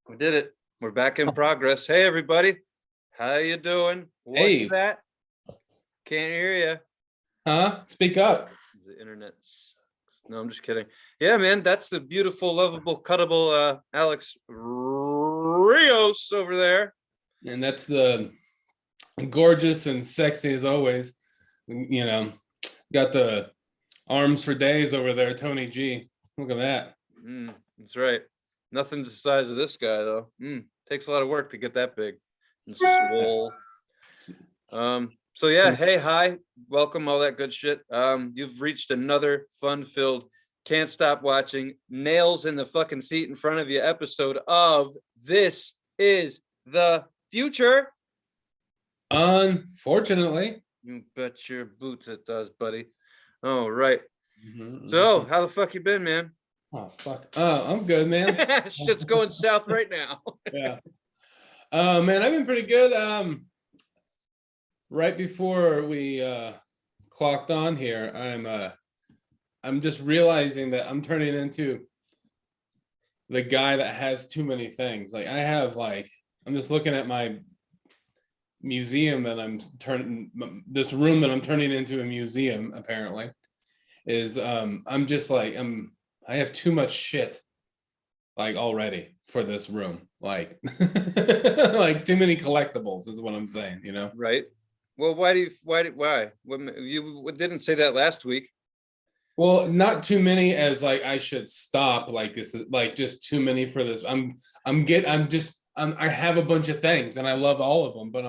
We did it. We're back in progress. Hey, everybody. How you doing? What's Hey. that? Can't hear you. Huh? Speak up. The internet sucks. No, I'm just kidding. Yeah, man, that's the beautiful, lovable, cuttable Alex Rios over there. And that's the gorgeous and sexy as always. You know, got the arms for days over there, Tony G. Look at that. That's right. Nothing's the size of this guy, though. Takes a lot of work to get that big and swole. So yeah, hey, hi, welcome, all that good shit. You've reached another fun-filled, can't stop watching, nails in the fucking seat in front of you episode of This Is the Future. Unfortunately. You bet your boots it does, buddy. All right. So, how the fuck you been, man? Oh, fuck. Oh, I'm good, man. Shit's going south right now. Yeah. Man, I've been pretty good. Right before we clocked on here, I'm just realizing that I'm turning into the guy that has too many things. Like I'm just looking at my museum that this room that I'm turning into a museum apparently is I have too much shit like already for this room. Like like too many collectibles is what I'm saying, you know? Right. Well, why? You didn't say that last week. Well, not too many as like I should stop. Like this is like just too many for this. I have a bunch of things and I love all of them, but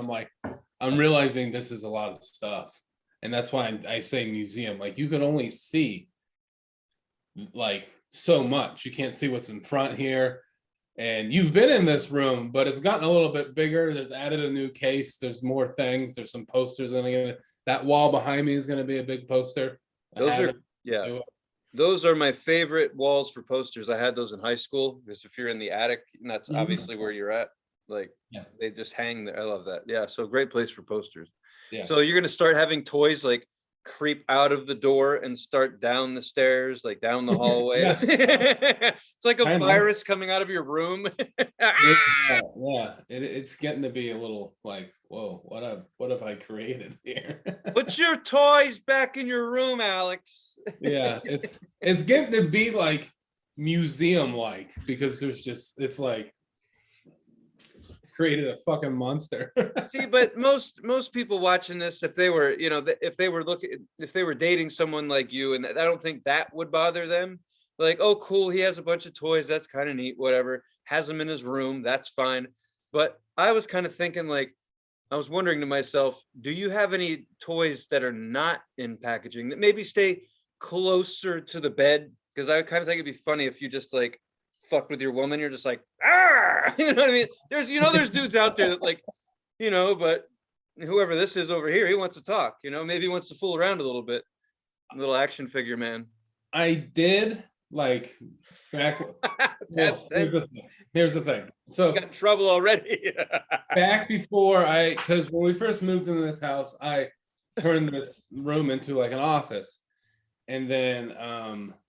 I'm realizing this is a lot of stuff. And that's why I say museum. Like you can only see like so much. You can't see what's in front here. And you've been in this room, but it's gotten a little bit bigger. There's added a new case. There's more things. There's some posters. And that wall behind me is going to be a big poster. Those are my favorite walls for posters. I had those in high school because if you're in the attic, and that's obviously where you're at. Like they just hang there. I love that. Yeah, so great place for posters. Yeah. So you're gonna start having toys like creep out of the door and start down the stairs, like down the hallway. It's like a virus coming out of your room. It's getting to be a little like, whoa, what have I created here? Put your toys back in your room, Alex. Yeah, it's getting to be like museum like because it's like created a fucking monster. See, but most people watching this, if they were, if they were dating someone like you, and I don't think that would bother them. Like, oh, cool, he has a bunch of toys, that's kind of neat, whatever. Has them in his room, that's fine. But I was kind of thinking, like, I was wondering to myself, do you have any toys that are not in packaging that maybe stay closer to the bed? Because I kind of think it'd be funny if you just like fuck with your woman, you're just like, you know what I mean? There's dudes out there that like, but whoever this is over here, he wants to talk, maybe he wants to fool around a little bit. A little action figure man. I did like back. Here's the thing. So you got in trouble already. Back before because when we first moved into this house, I turned this room into like an office. And then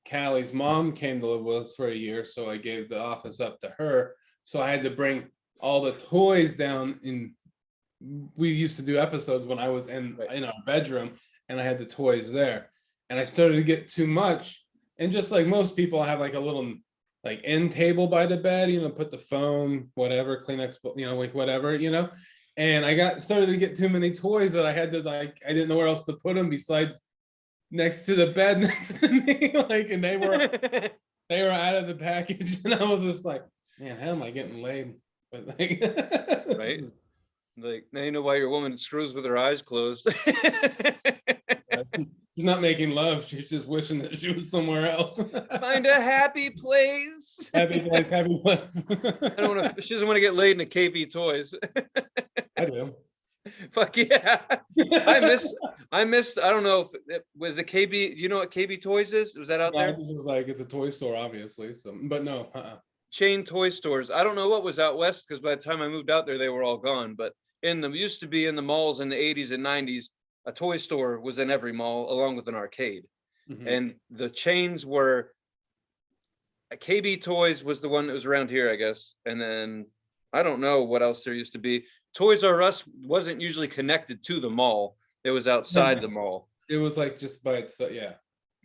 Callie's mom came to live with us for a year, so I gave the office up to her. So I had to bring all the toys down we used to do episodes when I was in our bedroom, and I had the toys there. And I started to get too much. And just like most people, I have like a little like end table by the bed, put the phone, whatever, Kleenex, like whatever, And I started to get too many toys that I had to I didn't know where else to put them besides next to the bed next to me, like, and they were out of the package, and I was just like, man, how am I getting laid? But like, right? Like now you know why your woman screws with her eyes closed. She's not making love; she's just wishing that she was somewhere else. Find a happy place. Happy place. She doesn't want to get laid in a KB Toys. I do. Fuck yeah. I missed, I don't know if it was a KB, you know what KB Toys is? Was that out there? This was like, it's a toy store, obviously. So, but no. Chain toy stores. I don't know what was out west because by the time I moved out there, they were all gone. But used to be in the malls in the 80s and 90s, a toy store was in every mall along with an arcade. And the chains were KB Toys was the one that was around here, I guess. And then I don't know what else there used to be. Toys R Us wasn't usually connected to the mall. It was outside the mall. It was like just by itself, yeah.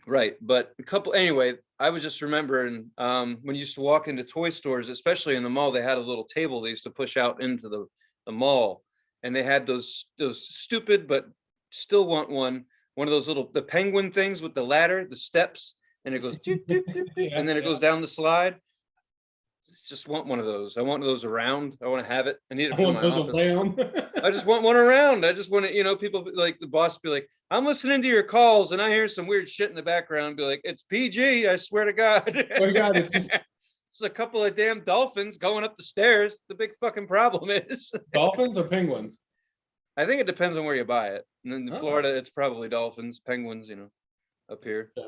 Right. But anyway, I was just remembering when you used to walk into toy stores, especially in the mall, they had a little table they used to push out into the mall. And they had those stupid, but still want one of those the penguin things with the ladder, the steps, and it goes doop, doop, doop, doop, Yeah, and then it goes down the slide. Just want one of those. I want one of those around. I want to have it. I need it for my office. I just want one around. I just want to, people like the boss be like, I'm listening to your calls and I hear some weird shit in the background. Be like, it's PG. I swear to God. Oh my God, it's just it's a couple of damn dolphins going up the stairs. The big fucking problem is dolphins or penguins. I think it depends on where you buy it. And in Florida, it's probably dolphins, penguins, up here. Yeah.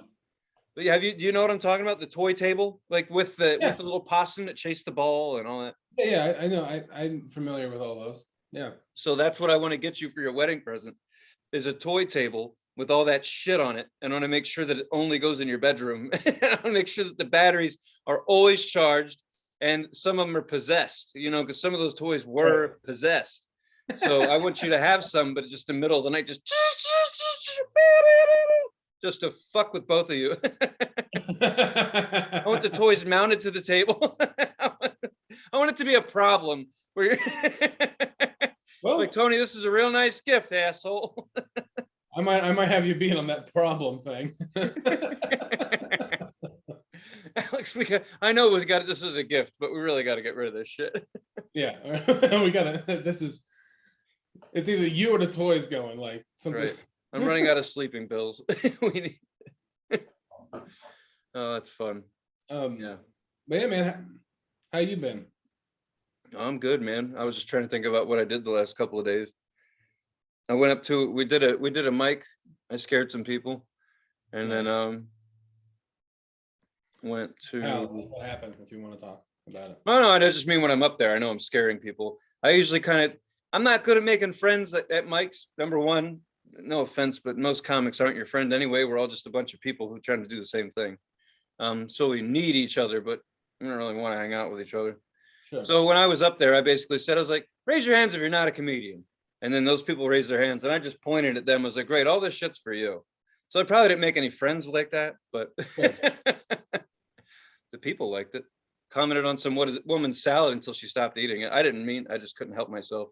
But yeah, do you know what I'm talking about? The toy table, like with the little possum that chased the ball and all that. Yeah, I know. I'm familiar with all those. Yeah. So that's what I want to get you for your wedding present, is a toy table with all that shit on it. And I want to make sure that it only goes in your bedroom. I want to make sure that the batteries are always charged, and some of them are possessed. Because some of those toys were possessed. So I want you to have some, but just in the middle of the night, just to fuck with both of you. I want the toys mounted to the table. I want it to be a problem where you're like, Tony, this is a real nice gift, asshole. I might have you being on that problem thing. Alex, I know we got this as a gift, but we really got to get rid of this shit. Yeah, we gotta. It's either you or the toys going like something. Right. I'm running out of sleeping pills. Oh, that's fun. Yeah. But yeah, man, how you been? I'm good, man. I was just trying to think about what I did the last couple of days. I went up to we did a mic. I scared some people, and then went to. What happened? If you want to talk about it. No, I just mean when I'm up there. I know I'm scaring people. I usually I'm not good at making friends at mics. Number one, no offense, but most comics aren't your friend anyway. We're all just a bunch of people who are trying to do the same thing. So we need each other, but we don't really want to hang out with each other. Sure. So when I was up there, I basically said, I was like, raise your hands if you're not a comedian. And then those people raised their hands, and I just pointed at them. I was like, great, all this shit's for you. So I probably didn't make any friends like that, but the people liked it. Commented on some woman's salad until she stopped eating it. I just couldn't help myself.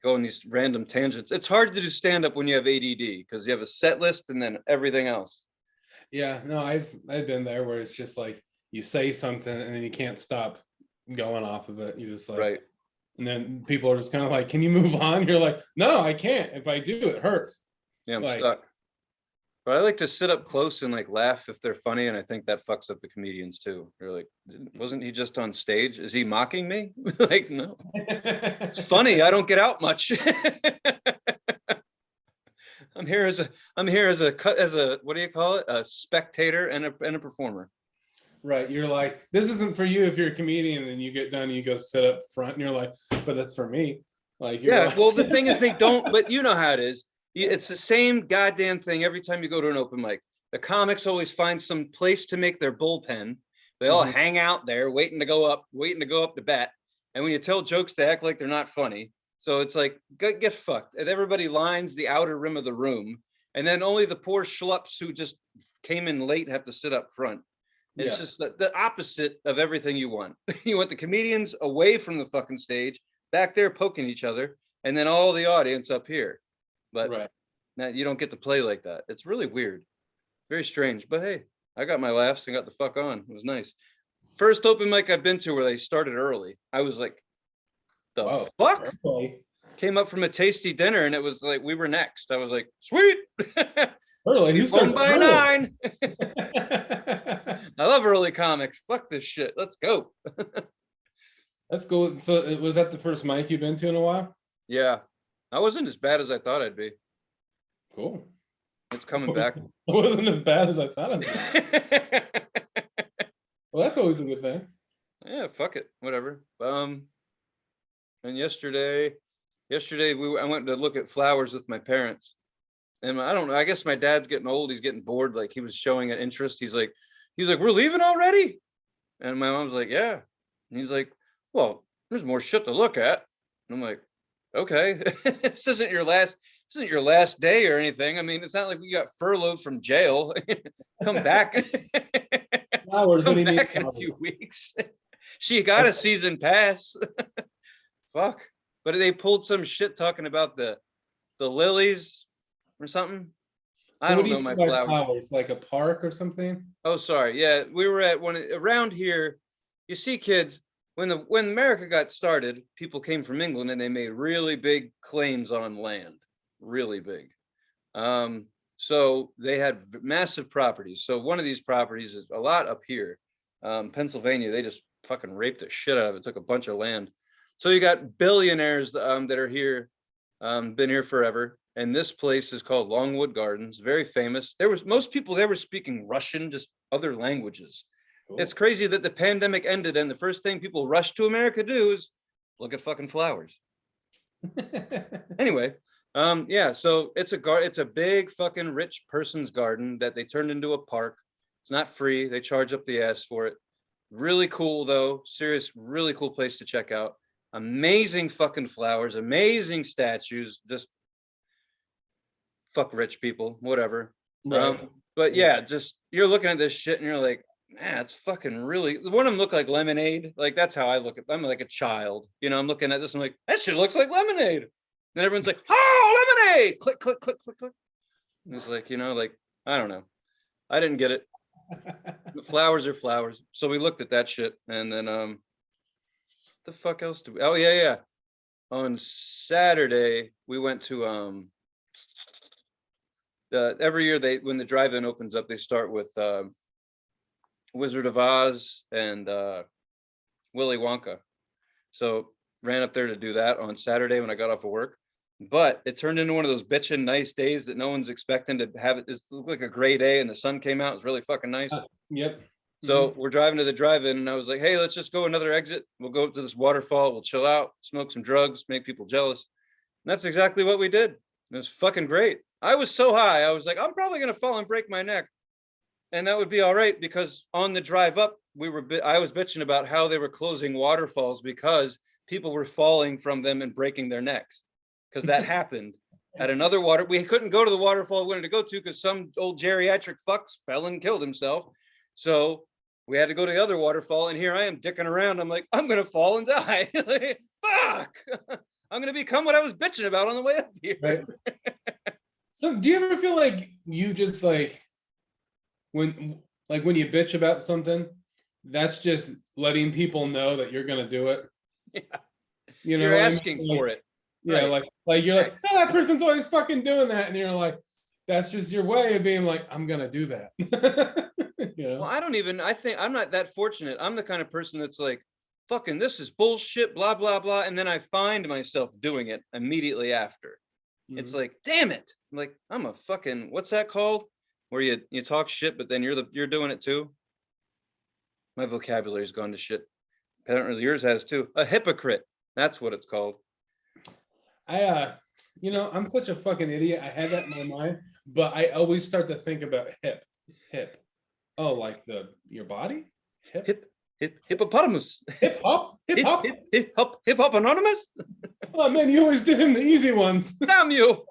Go on these random tangents. It's hard to do stand-up when you have ADD because you have a set list and then everything else. Yeah, no, I've been there where it's just like you say something and then you can't stop going off of it. You just like, right. And then people are just kind of like, can you move on? You're like, no, I can't. If I do, it hurts. Yeah, I'm stuck. But I like to sit up close and like laugh if they're funny, and I think that fucks up the comedians too. You're like, wasn't he just on stage? Is he mocking me? Like, no. It's funny. I don't get out much. I'm here as a what do you call it? A spectator and a performer. Right. You're like, this isn't for you if you're a comedian, and you get done, you go sit up front, and you're like, but that's for me. Like, yeah. Like, well, the thing is, they don't. But you know how it is. It's the same goddamn thing every time you go to an open mic. The comics always find some place to make their bullpen. They all hang out there waiting to go up to bat. And when you tell jokes, they act like they're not funny. So it's like, get fucked. And everybody lines the outer rim of the room. And then only the poor schlups who just came in late have to sit up front. It's just the opposite of everything you want. You want the comedians away from the fucking stage, back there poking each other, and then all the audience up here. But now you don't get to play like that. It's really weird. Very strange. But hey, I got my laughs and got the fuck on. It was nice. First open mic I've been to where they started early. I was like, the fuck? Okay. Came up from a tasty dinner and it was like, we were next. I was like, sweet. Early. You started by 9. I love early comics. Fuck this shit. Let's go. That's cool. So was that the first mic you've been to in a while? Yeah. I wasn't as bad as I thought I'd be. Cool. It's coming back. It wasn't as bad as I thought it'd be. Well, that's always a good thing. Yeah, fuck it. Whatever. And yesterday I went to look at flowers with my parents. And I don't know, I guess my dad's getting old. He's getting bored. Like he was showing an interest. He's like, He's like, we're leaving already? And my mom's like, yeah. And he's like, well, there's more shit to look at. And I'm like, okay, this isn't your last day or anything. I mean, it's not like we got furloughed from jail. Come back. Flowers, what do Come you need? back in a few weeks. She got a season pass. Fuck. But they pulled some shit talking about the lilies or something. I don't know my flowers. Like a park or something? Oh, sorry. Yeah, we were at one around here. You see, kids, when America got started, people came from England and they made really big claims on land, really big. So they had massive properties. So one of these properties is a lot up here, Pennsylvania. They just fucking raped the shit out of it. Took a bunch of land. So you got billionaires that are here, been here forever. And this place is called Longwood Gardens, very famous. Most people there were speaking Russian, just other languages. Cool. It's crazy that the pandemic ended and the first thing people rush to America do is look at fucking flowers. Anyway, yeah, so it's a big fucking rich person's garden that they turned into a park. It's not free. They charge up the ass for it. Really cool though. Serious, really cool place to check out. Amazing fucking flowers, amazing statues, just fuck rich people, whatever. Right. But yeah, just you're looking at this shit and you're like, man, it's fucking really. One of them look like lemonade. Like that's how I look at. I'm like a child, I'm looking at this. I'm like, that shit looks like lemonade. And everyone's like, oh, lemonade! Click, click, click, click, click. And it's like, like I don't know. I didn't get it. The flowers are flowers. So we looked at that shit, and then the fuck else do we? Oh yeah. On Saturday we went to every year when the drive-in opens up, they start with Wizard of Oz and Willy Wonka. So ran up there to do that on Saturday when I got off of work. But it turned into one of those bitchin' nice days that no one's expecting to have it. It looked like a gray day and the sun came out. It was really fucking nice. Yep. So we're driving to the drive-in and I was like, hey, let's just go another exit. We'll go to this waterfall. We'll chill out, smoke some drugs, make people jealous. And that's exactly what we did. It was fucking great. I was so high. I was like, I'm probably going to fall and break my neck. And that would be all right because on the drive up, I was bitching about how they were closing waterfalls because people were falling from them and breaking their necks. Because that happened at another water. We couldn't go to the waterfall we wanted to go to because some old geriatric fucks fell and killed himself. So we had to go to the other waterfall. And here I am dicking around. I'm like, I'm going to fall and die. Like, fuck. I'm going to become what I was bitching about on the way up here. Right. So do you ever feel like you just like when you bitch about something, that's just letting people know that you're going to do it? Yeah. You're asking for it. Yeah, right. like you're like, oh, that person's always fucking doing that, and you're like, that's just your way of being like, I'm gonna do that. Well, I think I'm not that fortunate. I'm the kind of person that's like, fucking, this is bullshit, blah blah blah, and then I find myself doing it immediately after. It's like, damn it! I'm like, I'm a fucking, what's that called? Where you talk shit, but then you're doing it too. My vocabulary's gone to shit. Apparently yours has too. A hypocrite. That's what it's called. I'm such a fucking idiot. I had that in my mind, but I always start to think about hip. Oh, like your body? Hippopotamus. Hip hop anonymous. Oh man, you always give him the easy ones. Damn you.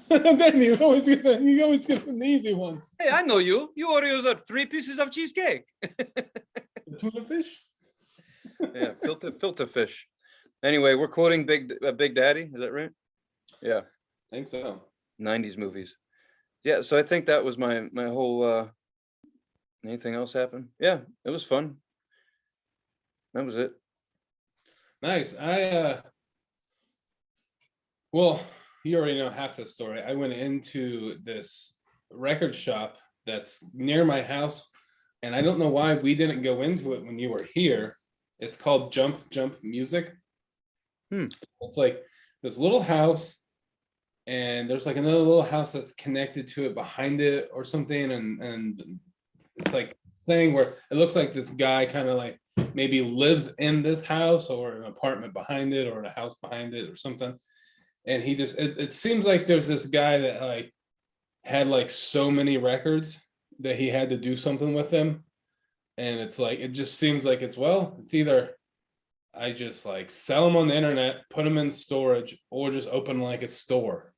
Then you always give him the easy ones. Hey, I know you. You Oreos are 3 pieces of cheesecake. Tuna fish? Yeah, filter fish. Anyway, we're quoting Big Daddy. Is that right? Yeah. I think so. 90s movies. Yeah, so I think that was my whole anything else happen? Yeah, it was fun. That was it. Nice. Well, you already know half the story. I went into this record shop that's near my house, and I don't know why we didn't go into it when you were here. It's called Jump Music. It's like this little house, and there's like another little house that's connected to it behind it or something, and it's like thing where it looks like this guy kind of like maybe lives in this house or an apartment behind it or a house behind it or something. And he just it seems like there's this guy that like had like so many records that he had to do something with them. And it's like, it just seems like it's either I just like sell them on the internet, put them in storage, or just open like a store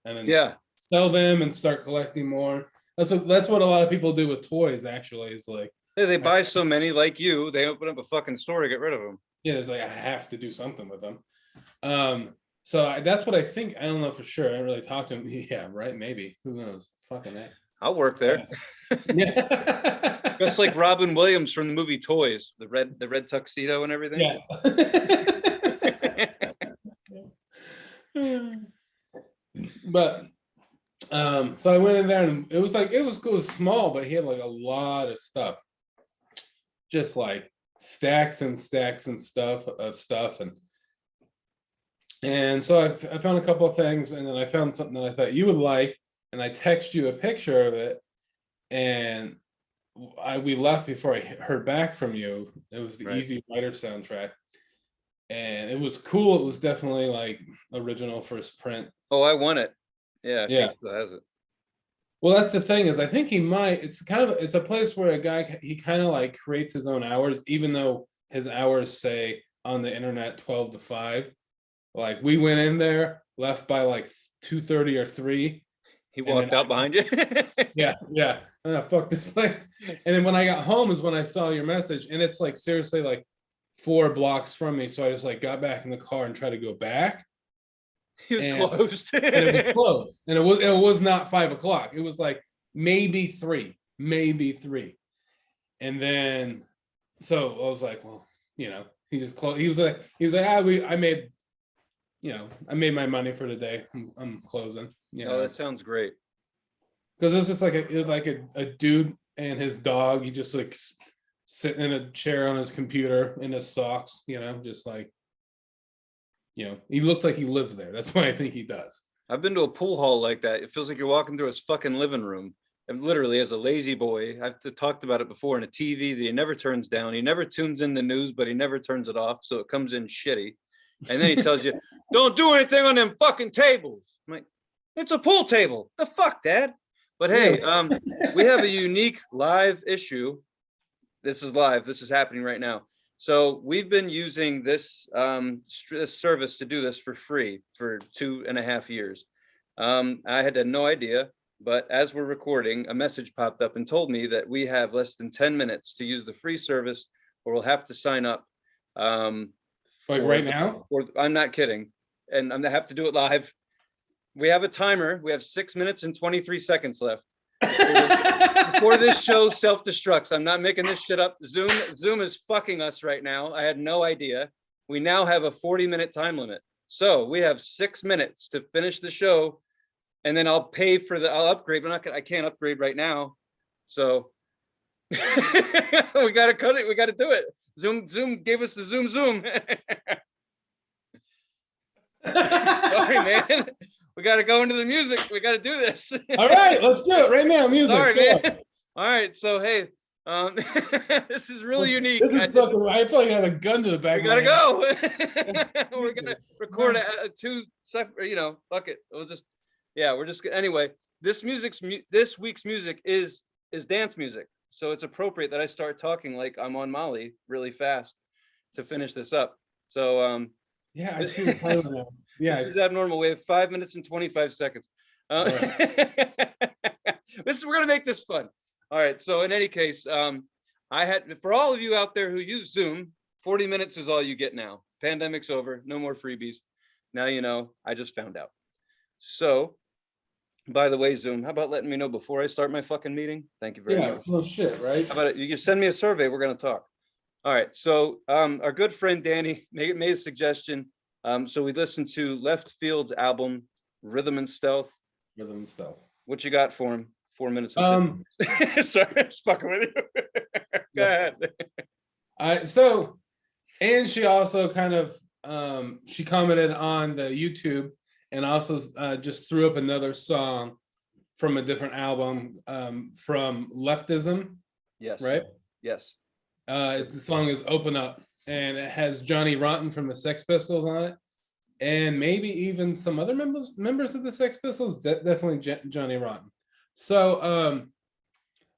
and then Yeah. sell them and start collecting more. That's what a lot of people do with toys, actually, is like, They buy so many like you, they open up a fucking store to get rid of them. yeah, it's like I have to do something with them. So that's what I think. I don't know for sure. I don't really talk to him. Yeah, right. Maybe. Who knows? Fucking that. I'll work there. Yeah. Just like Robin Williams from the movie Toys, the red tuxedo and everything. Yeah. But so I went in there and it was cool, it was small, but he had like a lot of stuff. Just like stacks and stacks and stuff, and so I found a couple of things, and then I found something that I thought you would like, and I text you a picture of it, and we left before I heard back from you. It was the Right. Easy Rider soundtrack, and it was cool. It was definitely like original first print. Oh, I want it. Yeah. Yeah. He has it. Well, that's the thing, is I think he might. It's a place where a guy, he kind of like creates his own hours, even though his hours say on the internet 12 to 5. Like we went in there, left by like 2:30 or 3. He walked out behind you. Yeah. Fuck this place. And then when I got home is when I saw your message, and it's like seriously like 4 blocks from me. So I just like got back in the car and tried to go back. He was And- closed. And it was closed. And it was not 5 o'clock. It was like maybe 3. And then so I was like, well, he just closed. He was like, I made my money for the day. I'm closing. Oh, that sounds great. Because it was just like a dude and his dog. He just like sitting in a chair on his computer in his socks, just like, he looks like he lives there. That's why I think he does. I've been to a pool hall like that. It feels like you're walking through his fucking living room. And literally, as a lazy boy, I've talked about it before, in a TV that he never turns down. He never tunes in the news, but he never turns it off. So it comes in shitty. And then he tells you, don't do anything on them fucking tables. I'm like, it's a pool table. The fuck, Dad? But hey, we have a unique live issue. This is live. This is happening right now. So we've been using this service to do this for free for 2.5 years. I had no idea, but as we're recording, a message popped up and told me that we have less than 10 minutes to use the free service, or we'll have to sign up. Like right now? Or I'm not kidding. And I'm gonna have to do it live. We have a timer. We have 6 minutes and 23 seconds left before this show self-destructs. I'm not making this shit up. Zoom is fucking us right now. I had no idea. We now have a 40-minute time limit. So we have 6 minutes to finish the show, and then I'll pay for I'll upgrade, but I can't upgrade right now. So we gotta cut it. We gotta do it. Zoom gave us the Zoom. Sorry, man. We got to go into the music. We got to do this. All right, let's do it right now. Music. Sorry, man. All right, so hey, this is really unique. This is fucking. I feel like I have a gun to the back. We gotta go. We're gonna record a 2 separate. Fuck it. We'll just. Yeah, we're just. Anyway, this week's music is dance music, so it's appropriate that I start talking like I'm on Molly really fast to finish this up. So yeah, I see the title now. Yeah, this is abnormal. We have 5 minutes and 25 seconds. Right. We're gonna make this fun. All right. So in any case, for all of you out there who use Zoom, 40 minutes is all you get now. Pandemic's over. No more freebies. Now you know. I just found out. So, by the way, Zoom, how about letting me know before I start my fucking meeting? Thank you very much. No shit, right? How about it? You can send me a survey. We're gonna talk. All right. So our good friend Danny made a suggestion. So we listened to Leftfield's album, Rhythm and Stealth. What you got for him? 4 minutes. Sorry, just fucking with you. Go ahead. So, and she also kind of, she commented on the YouTube and also just threw up another song from a different album from Leftism. Yes. Right? Yes. The song is Open Up, and it has Johnny Rotten from the Sex Pistols on it, and maybe even some other members of the Sex Pistols. Definitely Johnny Rotten. So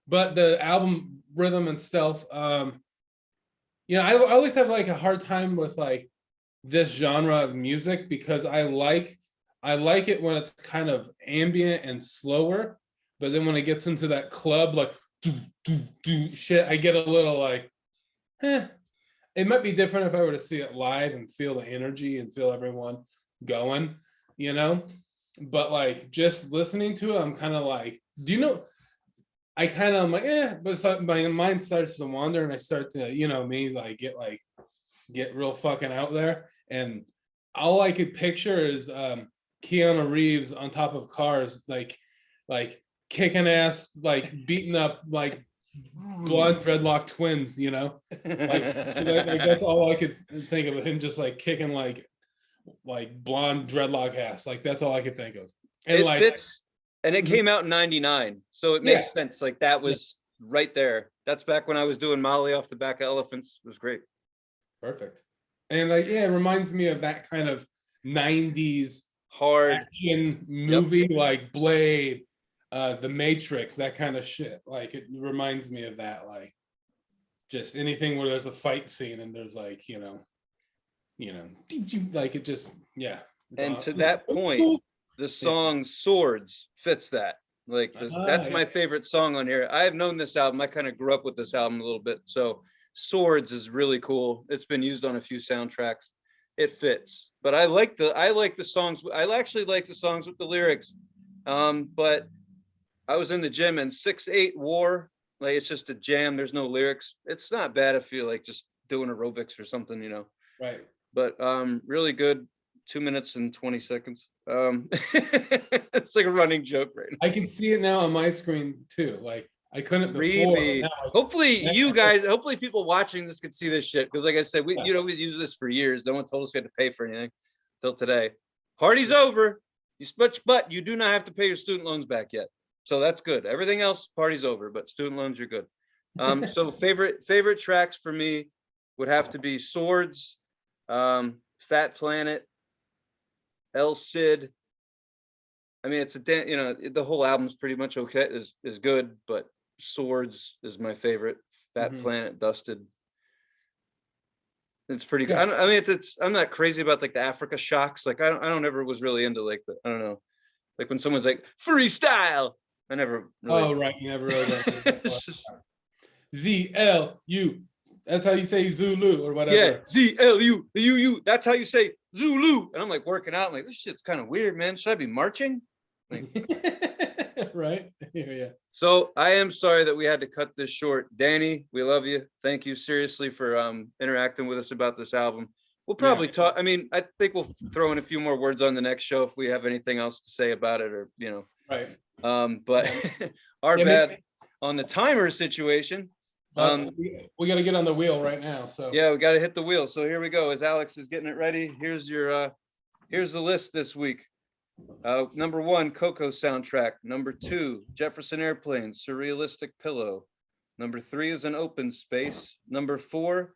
but the album rhythm and stuff, I always have like a hard time with like this genre of music because I like it when it's kind of ambient and slower, but then when it gets into that club like do shit, I get a little like, It might be different if I were to see it live and feel the energy and feel everyone going, But like just listening to it, I'm kind of like, I kind of am like, but so my mind starts to wander and I start to, get real fucking out there. And all I could picture is Keanu Reeves on top of cars, like kicking ass, like beating up like blonde dreadlock twins, like that's all I could think of, him just like kicking like blonde dreadlock ass. Like that's all I could think of. And it fits, and it came out in 99, so it makes sense. Like that was right there. That's back when I was doing Molly off the back of elephants. It was great. Perfect. And like, it reminds me of that kind of 90s hard action movie, like Blade, The Matrix, that kind of shit. Like it reminds me of that, like just anything where there's a fight scene and there's like, like it just, And awesome. to that point, the song Swords fits that. Like that's my favorite song on here. I have known this album. I kind of grew up with this album a little bit. So Swords is really cool. It's been used on a few soundtracks. It fits. But I like the songs. I actually like the songs with the lyrics. But I was in the gym and 6-8 War, like it's just a jam. There's no lyrics. It's not bad if you like just doing aerobics or something, Right. But really good. 2 minutes and 20 seconds. It's like a running joke right now. I can see it now on my screen too. Like I couldn't before. Hopefully people watching this could see this shit. Because like I said, we use this for years. No one told us we had to pay for anything till today. Party's over. But you do not have to pay your student loans back yet. So that's good. Everything else, party's over, but student loans, you're good. So favorite tracks for me would have to be Swords, Fat Planet, El Cid. I mean, it's the whole album's pretty much okay, is good, but Swords is my favorite. Fat Planet, Dusted. It's pretty good. I mean, I'm not crazy about like the Africa shocks. Like I don't ever was really into like I don't know, like when someone's like freestyle. I never really. Oh right, you never really. ZLU. That's how you say Zulu or whatever. Yeah, ZLU. That's how you say Zulu. And I'm like working out. I'm like, this shit's kind of weird, man. Should I be marching? Like, right. Yeah. So I am sorry that we had to cut this short. Danny, we love you. Thank you seriously for interacting with us about this album. We'll probably talk. I mean, I think we'll throw in a few more words on the next show if we have anything else to say about it, or Right. But our bad on the timer situation. We got to get on the wheel right now. So yeah, we got to hit the wheel. So here we go. As Alex is getting it ready, here's the list this week. Number 1, Coco soundtrack. Number 2, Jefferson Airplane, Surrealistic Pillow. Number 3 is An Open Space. Number 4,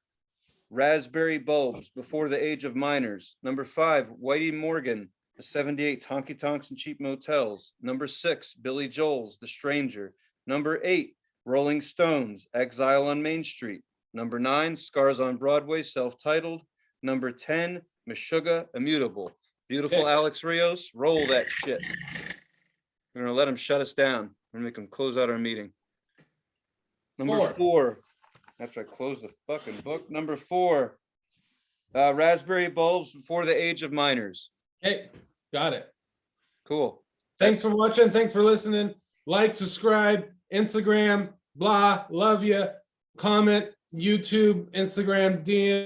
Raspberry Bulbs, Before the Age of Minors. Number 5, Whitey Morgan, The 78 Honky Tonks and Cheap Motels. Number 6, Billy Joel's The Stranger. Number 8, Rolling Stones, Exile on Main Street. Number 9, Scars on Broadway, Self-Titled. Number 10, Meshuggah, Immutable. Beautiful Alex Rios, roll that shit. We're gonna let him shut us down. We're gonna make him close out our meeting. Number 4, after I close the fucking book. Number 4, Raspberry Bulbs, Before the Age of Minors. Hey, got it. Cool. Thanks for watching. Thanks for listening. Like, subscribe, Instagram, blah, love you. Comment, YouTube, Instagram, DM.